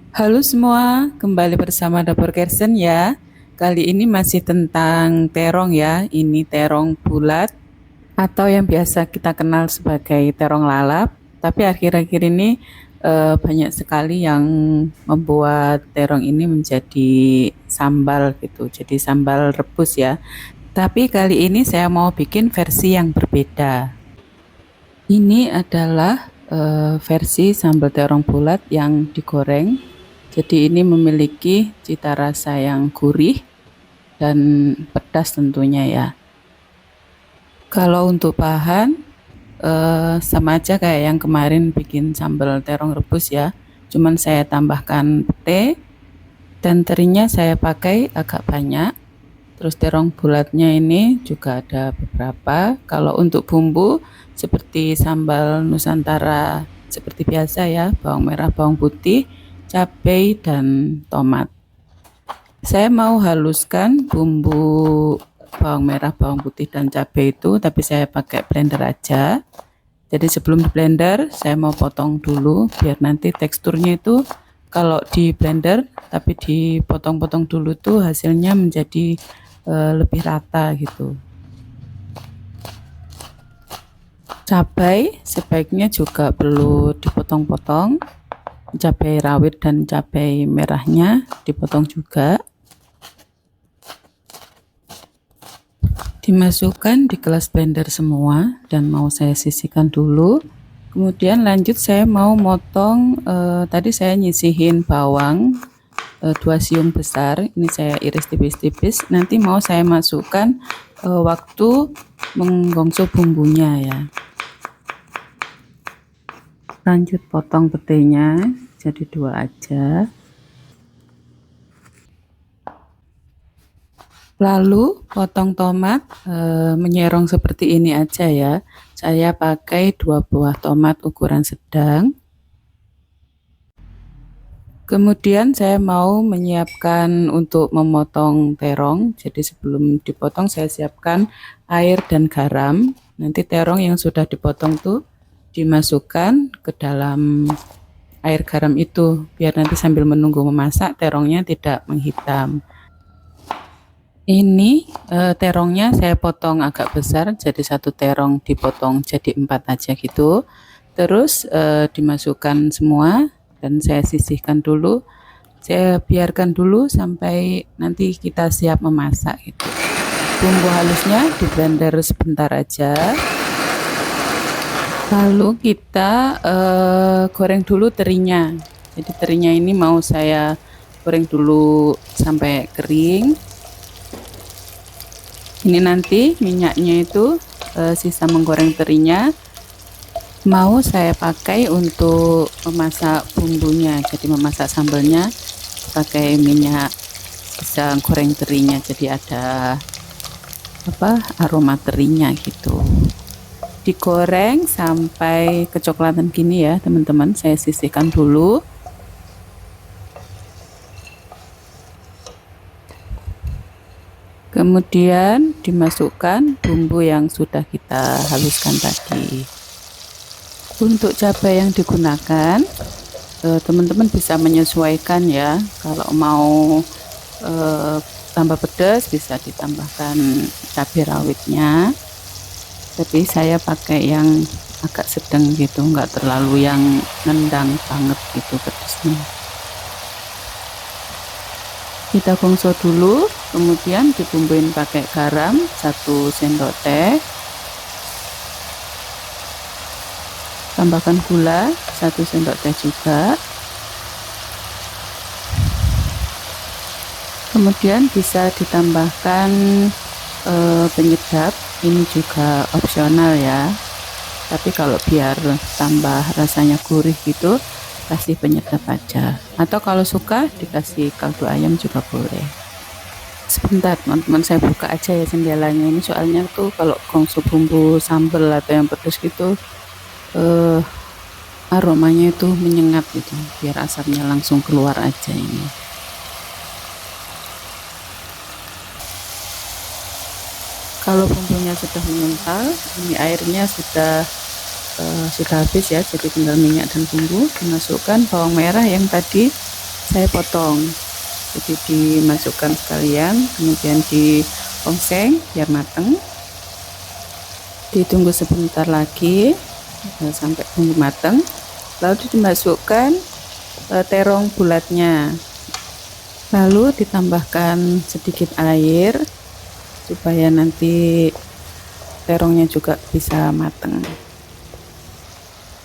Halo semua, kembali bersama Dapur Kersen ya. Kali ini masih tentang terong ya. Ini terong bulat atau yang biasa kita kenal sebagai terong lalap. Tapi akhir-akhir ini banyak sekali yang membuat terong ini menjadi sambal gitu. Jadi sambal rebus ya. Tapi kali ini saya mau bikin versi yang berbeda. Ini adalah versi sambal terong bulat yang digoreng. Jadi ini memiliki cita rasa yang gurih dan pedas tentunya ya. Kalau untuk bahan sama aja kayak yang kemarin bikin sambal terong rebus ya. Cuman saya tambahkan pete dan terinya saya pakai agak banyak. Terus terong bulatnya ini juga ada beberapa. Kalau untuk bumbu seperti sambal Nusantara seperti biasa ya, bawang merah, bawang putih, cabai dan tomat. Saya mau haluskan bumbu bawang merah, bawang putih dan cabai itu, tapi saya pakai blender aja. Jadi sebelum di blender, saya mau potong dulu biar nanti teksturnya itu kalau di blender tapi dipotong-potong dulu tuh hasilnya menjadi lebih rata gitu. Cabai sebaiknya juga perlu dipotong-potong. Cabai rawit dan cabai merahnya dipotong juga. Dimasukkan di gelas blender semua dan mau saya sisihkan dulu. Kemudian lanjut saya mau motong, tadi saya nyisihin bawang 2 siung besar, ini saya iris tipis-tipis. Nanti mau saya masukkan waktu menggongso bumbunya ya. Lanjut potong petenya jadi 2 aja. Lalu potong tomat menyerong seperti ini aja ya. Saya pakai 2 buah tomat ukuran sedang. Kemudian saya mau menyiapkan untuk memotong terong. Jadi sebelum dipotong saya siapkan air dan garam. Nanti terong yang sudah dipotong tuh dimasukkan ke dalam air garam itu biar nanti sambil menunggu memasak terongnya tidak menghitam. Ini terongnya saya potong agak besar, jadi satu terong dipotong jadi 4 aja gitu. Terus dimasukkan semua dan saya sisihkan dulu. Saya biarkan dulu sampai nanti kita siap memasak gitu. Bumbu halusnya di blender sebentar aja. Lalu kita goreng dulu terinya. Jadi terinya ini mau saya goreng dulu sampai kering. Ini nanti minyaknya itu sisa menggoreng terinya mau saya pakai untuk memasak bumbunya. Jadi memasak sambalnya pakai minyak sisa goreng terinya. Jadi ada aroma terinya gitu. Digoreng sampai kecoklatan gini ya teman-teman. Saya sisihkan dulu. Kemudian dimasukkan bumbu yang sudah kita haluskan tadi. Untuk cabai yang digunakan, teman-teman bisa menyesuaikan ya. Kalau mau tambah pedas bisa ditambahkan cabai rawitnya. Tapi saya pakai yang agak sedang gitu, nggak terlalu yang nendang banget gitu pedasnya. Kita gongso dulu, kemudian dibumbuin pakai garam 1 sendok teh, tambahkan gula 1 sendok teh juga, kemudian bisa ditambahkan penyedap, ini juga opsional ya, tapi kalau biar tambah rasanya gurih gitu kasih penyedap aja, atau kalau suka dikasih kaldu ayam juga boleh. Sebentar teman-teman, saya buka aja ya jendelanya ini, soalnya tuh kalau gongso bumbu sambal atau yang pedas gitu aromanya itu menyengat gitu, biar asapnya langsung keluar aja ini. Kalau bumbunya sudah mengental, ini airnya sudah habis ya, jadi tinggal minyak dan bumbu. Dimasukkan bawang merah yang tadi saya potong, jadi dimasukkan sekalian, kemudian diongseng biar mateng. Ditunggu sebentar lagi sampai bumbu mateng, lalu dimasukkan terong bulatnya, lalu ditambahkan sedikit air supaya nanti terongnya juga bisa mateng.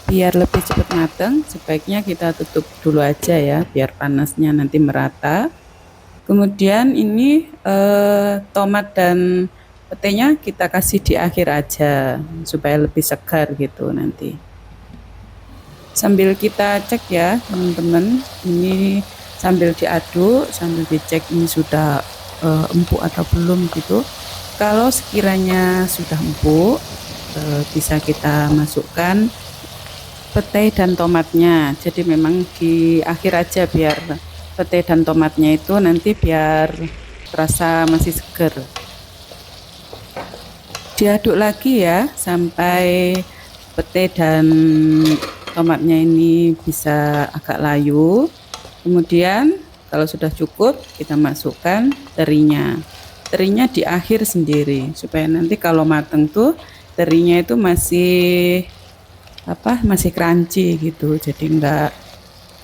Biar lebih cepat mateng, sebaiknya kita tutup dulu aja ya, biar panasnya nanti merata. Kemudian ini tomat dan petenya kita kasih di akhir aja supaya lebih segar gitu nanti. Sambil kita cek ya teman-teman, ini sambil diaduk, sambil dicek ini sudah empuk atau belum gitu. Kalau sekiranya sudah empuk, bisa kita masukkan pete dan tomatnya. Jadi memang di akhir aja biar pete dan tomatnya itu nanti biar terasa masih seger. Diaduk lagi ya sampai pete dan tomatnya ini bisa agak layu. Kemudian kalau sudah cukup, kita masukkan terinya. Terinya di akhir sendiri supaya nanti kalau mateng tuh terinya itu masih crunchy gitu, jadi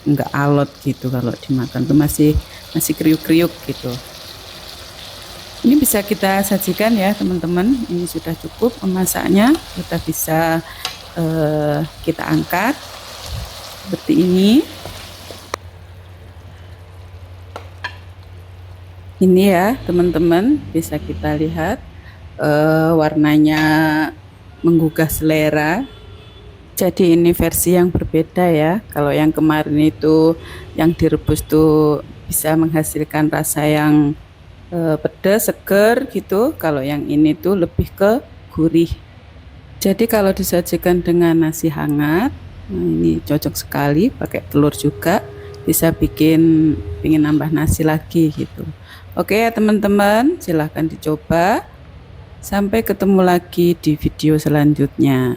enggak alot gitu. Kalau dimakan tuh masih kriuk-kriuk gitu. Ini bisa kita sajikan ya teman-teman. Ini sudah cukup memasaknya, kita bisa kita angkat seperti ini. Ini ya teman-teman, bisa kita lihat warnanya menggugah selera. Jadi ini versi yang berbeda ya. Kalau yang kemarin itu yang direbus tuh bisa menghasilkan rasa yang pedas, seger gitu. Kalau yang ini tuh lebih ke gurih. Jadi kalau disajikan dengan nasi hangat, nah ini cocok sekali. Pakai telur juga bisa pingin nambah nasi lagi gitu. Oke ya teman-teman, silahkan dicoba. Sampai ketemu lagi di video selanjutnya.